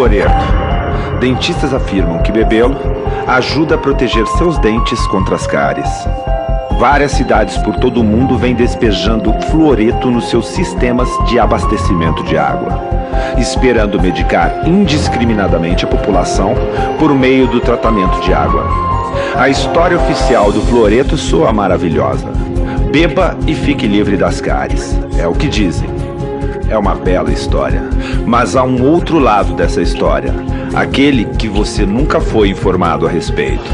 Fluoreto. Dentistas afirmam que bebê-lo ajuda a proteger seus dentes contra as cáries. Várias cidades por todo o mundo vêm despejando fluoreto nos seus sistemas de abastecimento de água, esperando medicar indiscriminadamente a população por meio do tratamento de água. A história oficial do fluoreto soa maravilhosa. Beba e fique livre das cáries. É o que dizem. É uma bela história. Mas há um outro lado dessa história, aquele que você nunca foi informado a respeito.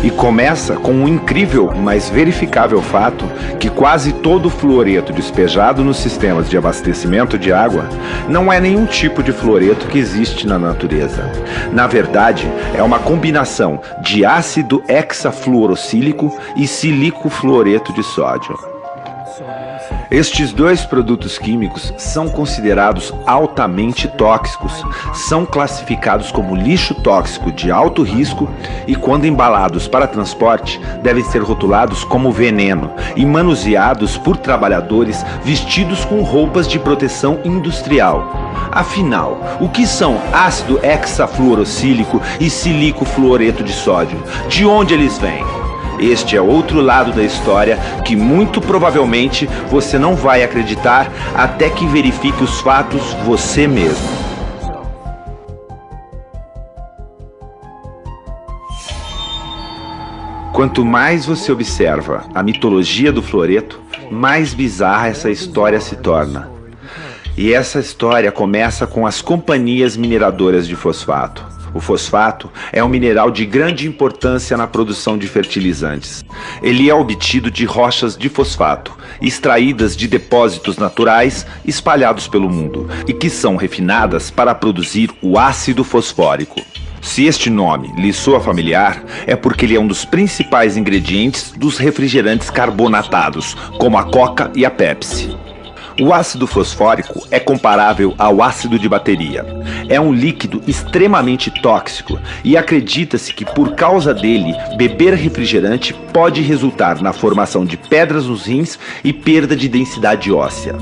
E começa com um incrível, mas verificável fato que quase todo o fluoreto despejado nos sistemas de abastecimento de água não é nenhum tipo de fluoreto que existe na natureza. Na verdade, é uma combinação de ácido hexafluorosílico e silicofluoreto de sódio. Estes dois produtos químicos são considerados altamente tóxicos, são classificados como lixo tóxico de alto risco e, quando embalados para transporte, devem ser rotulados como veneno e manuseados por trabalhadores vestidos com roupas de proteção industrial. Afinal, o que são ácido hexafluorosílico e silicofluoreto de sódio? De onde eles vêm? Este é outro lado da história que muito provavelmente você não vai acreditar até que verifique os fatos você mesmo. Quanto mais você observa a mitologia do fluoreto, mais bizarra essa história se torna. E essa história começa com as companhias mineradoras de fosfato. O fosfato é um mineral de grande importância na produção de fertilizantes. Ele é obtido de rochas de fosfato, extraídas de depósitos naturais espalhados pelo mundo e que são refinadas para produzir o ácido fosfórico. Se este nome lhe soa familiar, é porque ele é um dos principais ingredientes dos refrigerantes carbonatados, como a Coca e a Pepsi. O ácido fosfórico é comparável ao ácido de bateria. É um líquido extremamente tóxico e acredita-se que por causa dele, beber refrigerante pode resultar na formação de pedras nos rins e perda de densidade óssea.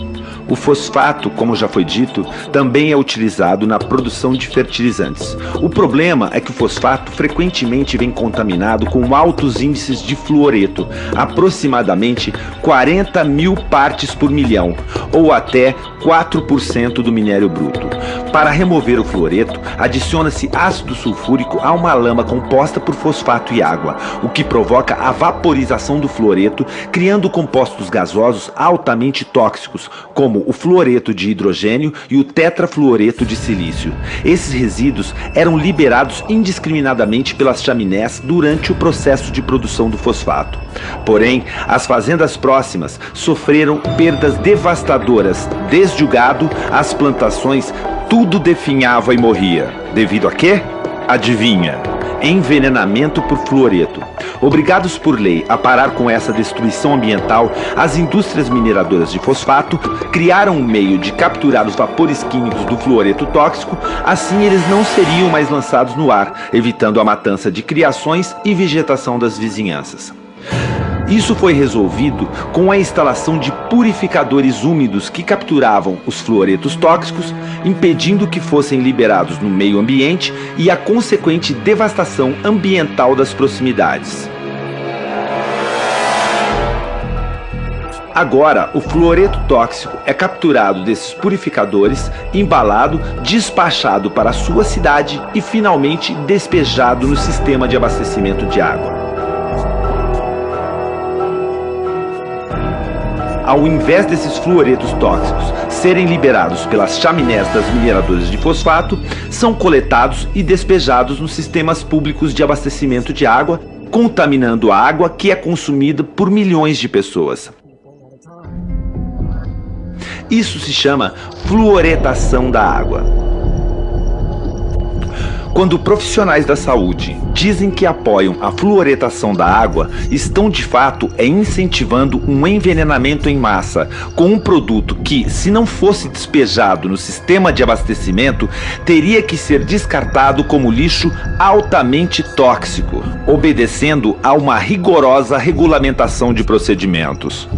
O fosfato, como já foi dito, também é utilizado na produção de fertilizantes. O problema é que o fosfato frequentemente vem contaminado com altos índices de fluoreto, aproximadamente 40 mil partes por milhão, ou até 4% do minério bruto. Para remover o fluoreto, adiciona-se ácido sulfúrico a uma lama composta por fosfato e água, o que provoca a vaporização do fluoreto, criando compostos gasosos altamente tóxicos, como o fluoreto de hidrogênio e o tetrafluoreto de silício. Esses resíduos eram liberados indiscriminadamente pelas chaminés durante o processo de produção do fosfato. Porém, as fazendas próximas sofreram perdas devastadoras, desde o gado às plantações. Tudo definhava e morria. Devido a quê? Adivinha? Envenenamento por fluoreto. Obrigados por lei a parar com essa destruição ambiental, as indústrias mineradoras de fosfato criaram um meio de capturar os vapores químicos do fluoreto tóxico, assim eles não seriam mais lançados no ar, evitando a matança de criações e vegetação das vizinhanças. Isso foi resolvido com a instalação de purificadores úmidos que capturavam os fluoretos tóxicos, impedindo que fossem liberados no meio ambiente e a consequente devastação ambiental das proximidades. Agora, o fluoreto tóxico é capturado desses purificadores, embalado, despachado para a sua cidade e finalmente despejado no sistema de abastecimento de água. Ao invés desses fluoretos tóxicos serem liberados pelas chaminés das mineradoras de fosfato, são coletados e despejados nos sistemas públicos de abastecimento de água, contaminando a água que é consumida por milhões de pessoas. Isso se chama fluoretação da água. Quando profissionais da saúde dizem que apoiam a fluoretação da água, estão de fato incentivando um envenenamento em massa com um produto que, se não fosse despejado no sistema de abastecimento, teria que ser descartado como lixo altamente tóxico, obedecendo a uma rigorosa regulamentação de procedimentos.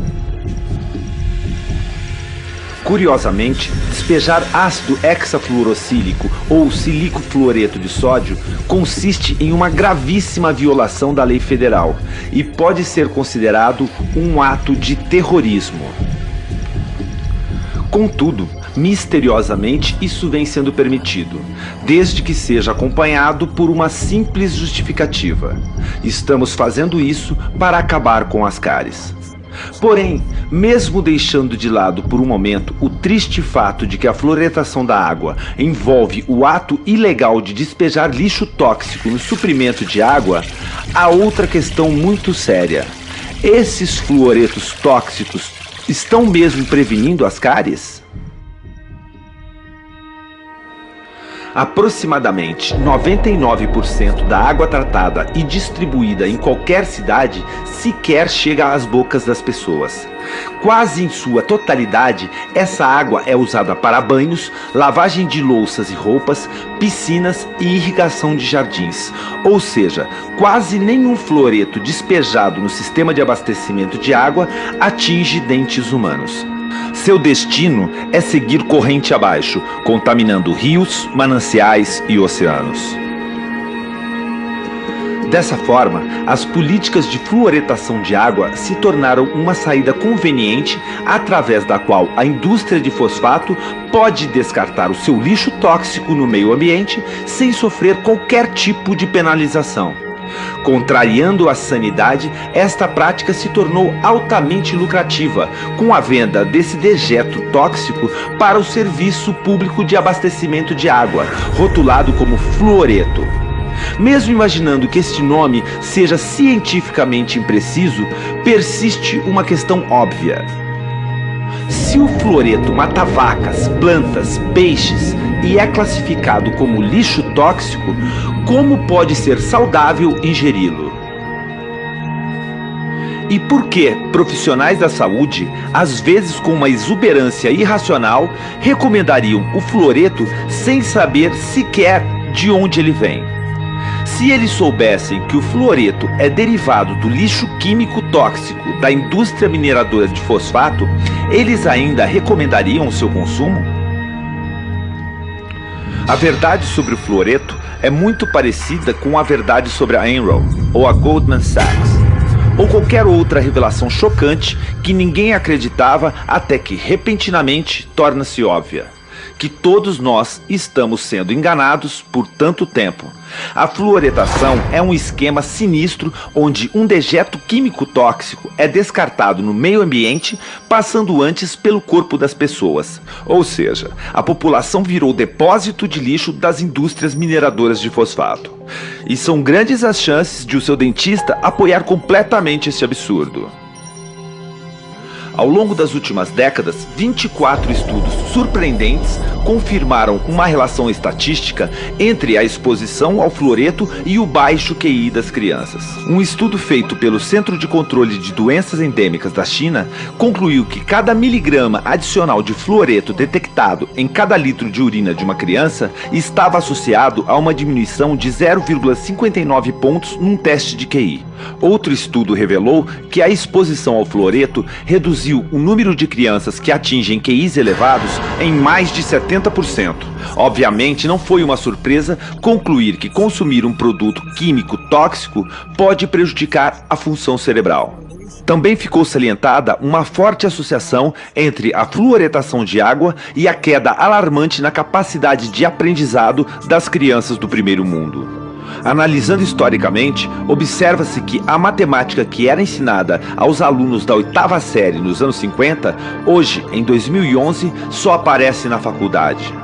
Curiosamente, despejar ácido hexafluorosílico ou silico-fluoreto de sódio consiste em uma gravíssima violação da lei federal e pode ser considerado um ato de terrorismo. Contudo, misteriosamente, isso vem sendo permitido, desde que seja acompanhado por uma simples justificativa. Estamos fazendo isso para acabar com as cáries. Porém, mesmo deixando de lado por um momento o triste fato de que a fluoretação da água envolve o ato ilegal de despejar lixo tóxico no suprimento de água, há outra questão muito séria. Esses fluoretos tóxicos estão mesmo prevenindo as cáries? Aproximadamente 99% da água tratada e distribuída em qualquer cidade sequer chega às bocas das pessoas. Quase em sua totalidade, essa água é usada para banhos, lavagem de louças e roupas, piscinas e irrigação de jardins. Ou seja, quase nenhum fluoreto despejado no sistema de abastecimento de água atinge dentes humanos. Seu destino é seguir corrente abaixo, contaminando rios, mananciais e oceanos. Dessa forma, as políticas de fluoretação de água se tornaram uma saída conveniente através da qual a indústria de fosfato pode descartar o seu lixo tóxico no meio ambiente sem sofrer qualquer tipo de penalização. Contrariando a sanidade, esta prática se tornou altamente lucrativa, com a venda desse dejeto tóxico para o serviço público de abastecimento de água, rotulado como fluoreto. Mesmo imaginando que este nome seja cientificamente impreciso, persiste uma questão óbvia. Se o fluoreto mata vacas, plantas, peixes e é classificado como lixo tóxico, como pode ser saudável ingeri-lo? E por que profissionais da saúde, às vezes com uma exuberância irracional, recomendariam o fluoreto sem saber sequer de onde ele vem? Se eles soubessem que o fluoreto é derivado do lixo químico tóxico da indústria mineradora de fosfato, eles ainda recomendariam o seu consumo? A verdade sobre o fluoreto é muito parecida com a verdade sobre a Enron ou a Goldman Sachs, ou qualquer outra revelação chocante que ninguém acreditava até que repentinamente torna-se óbvia. Que todos nós estamos sendo enganados por tanto tempo. A fluoretação é um esquema sinistro onde um dejeto químico tóxico é descartado no meio ambiente, passando antes pelo corpo das pessoas. Ou seja, a população virou depósito de lixo das indústrias mineradoras de fosfato. E são grandes as chances de o seu dentista apoiar completamente esse absurdo. Ao longo das últimas décadas, 24 estudos surpreendentes confirmaram uma relação estatística entre a exposição ao fluoreto e o baixo QI das crianças. Um estudo feito pelo Centro de Controle de Doenças Endêmicas da China concluiu que cada miligrama adicional de fluoreto detectado em cada litro de urina de uma criança estava associado a uma diminuição de 0,59 pontos num teste de QI. Outro estudo revelou que a exposição ao fluoreto reduziu o número de crianças que atingem QIs elevados em mais de 70%. Obviamente, não foi uma surpresa concluir que consumir um produto químico tóxico pode prejudicar a função cerebral. Também ficou salientada uma forte associação entre a fluoretação de água e a queda alarmante na capacidade de aprendizado das crianças do primeiro mundo. Analisando historicamente, observa-se que a matemática que era ensinada aos alunos da 8ª série nos anos 50, hoje, em 2011, só aparece na faculdade.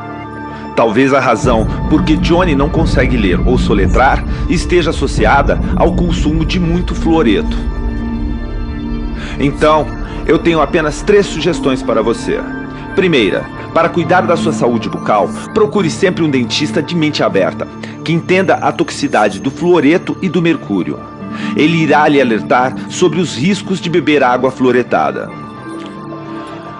Talvez a razão por que Johnny não consegue ler ou soletrar esteja associada ao consumo de muito fluoreto. Então, eu tenho apenas 3 sugestões para você. Primeira, para cuidar da sua saúde bucal, procure sempre um dentista de mente aberta, que entenda a toxicidade do fluoreto e do mercúrio. Ele irá lhe alertar sobre os riscos de beber água fluoretada.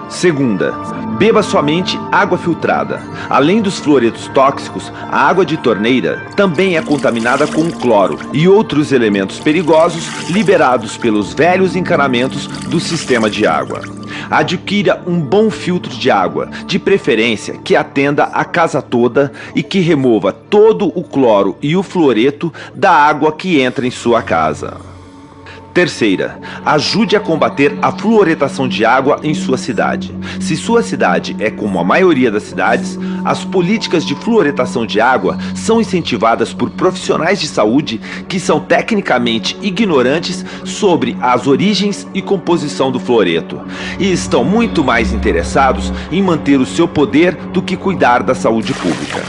Segunda, beba somente água filtrada. Além dos fluoretos tóxicos, a água de torneira também é contaminada com cloro e outros elementos perigosos liberados pelos velhos encanamentos do sistema de água. Adquira um bom filtro de água, de preferência que atenda a casa toda e que remova todo o cloro e o fluoreto da água que entra em sua casa. Terceira, ajude a combater a fluoretação de água em sua cidade. Se sua cidade é como a maioria das cidades, as políticas de fluoretação de água são incentivadas por profissionais de saúde que são tecnicamente ignorantes sobre as origens e composição do fluoreto e estão muito mais interessados em manter o seu poder do que cuidar da saúde pública.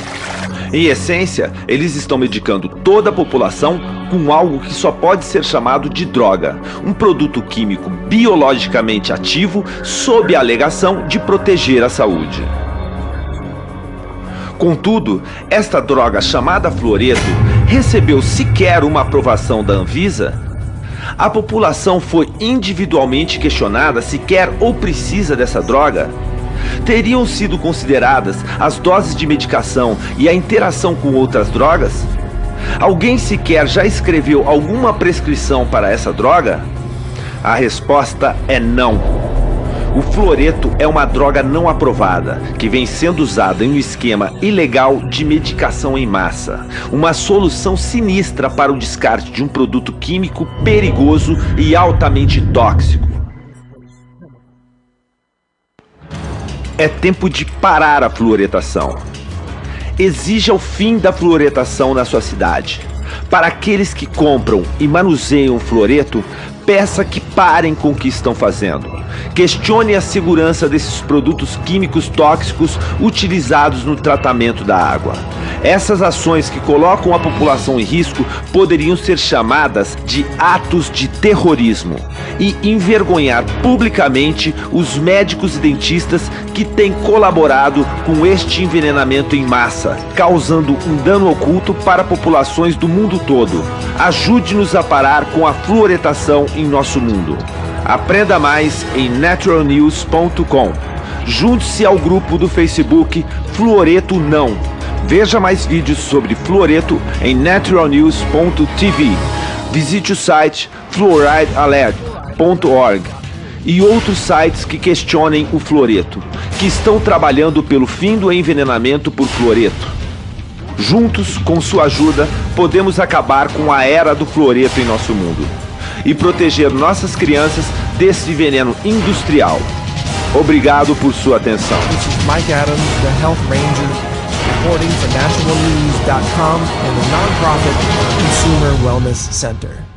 Em essência, eles estão medicando toda a população com algo que só pode ser chamado de droga, um produto químico biologicamente ativo sob a alegação de proteger a saúde. Contudo, esta droga chamada fluoreto recebeu sequer uma aprovação da Anvisa? A população foi individualmente questionada se quer ou precisa dessa droga? Teriam sido consideradas as doses de medicação e a interação com outras drogas? Alguém sequer já escreveu alguma prescrição para essa droga? A resposta é não. O fluoreto é uma droga não aprovada, que vem sendo usada em um esquema ilegal de medicação em massa. Uma solução sinistra para o descarte de um produto químico perigoso e altamente tóxico. É tempo de parar a fluoretação. Exija o fim da fluoretação na sua cidade. Para aqueles que compram e manuseiam o fluoreto, peça que parem com o que estão fazendo. Questione a segurança desses produtos químicos tóxicos utilizados no tratamento da água. Essas ações que colocam a população em risco poderiam ser chamadas de atos de terrorismo e envergonhar publicamente os médicos e dentistas que têm colaborado com este envenenamento em massa, causando um dano oculto para populações do mundo todo. Ajude-nos a parar com a fluoretação em nosso mundo. Aprenda mais em naturalnews.com. Junte-se ao grupo do Facebook Fluoreto Não. Veja mais vídeos sobre fluoreto em naturalnews.tv. Visite o site fluoridealert.org e outros sites que questionem o fluoreto, que estão trabalhando pelo fim do envenenamento por fluoreto. Juntos, com sua ajuda, podemos acabar com a era do fluoreto em nosso mundo e proteger nossas crianças desse veneno industrial. Obrigado por sua atenção. This is Mike Adams, the Health Ranger, reporting for naturalnews.com and the nonprofit Consumer Wellness Center.